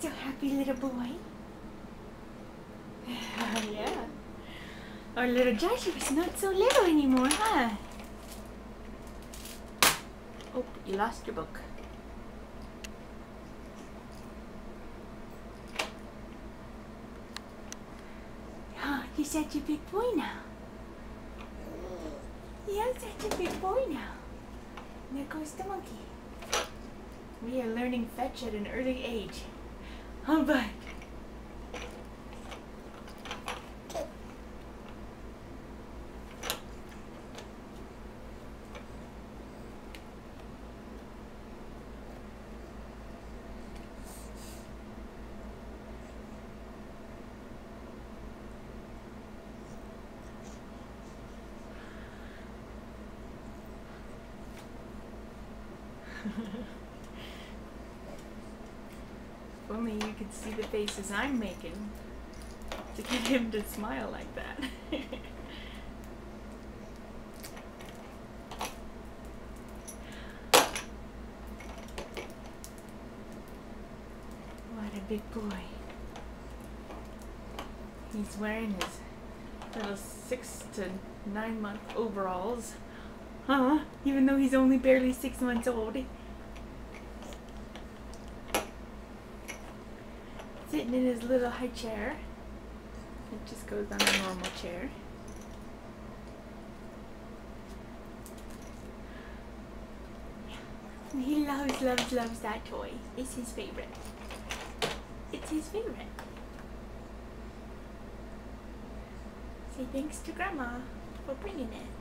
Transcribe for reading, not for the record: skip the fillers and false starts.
So happy, little boy. Yeah. Our little Joshua's not so little anymore, huh? Oh, you lost your book. Oh, you're such a big boy now. You're such a big boy now. There goes the monkey. We are learning fetch at an early age. Huh, bud? If only you could see the faces I'm making to get him to smile like that. What a big boy. He's wearing his little 6 to 9 month overalls. Huh? Even though he's only barely 6 months old. Sitting in his little high chair. It just goes on a normal chair. And he loves, loves, loves that toy. It's his favorite. It's his favorite. Say thanks to Grandma for bringing it.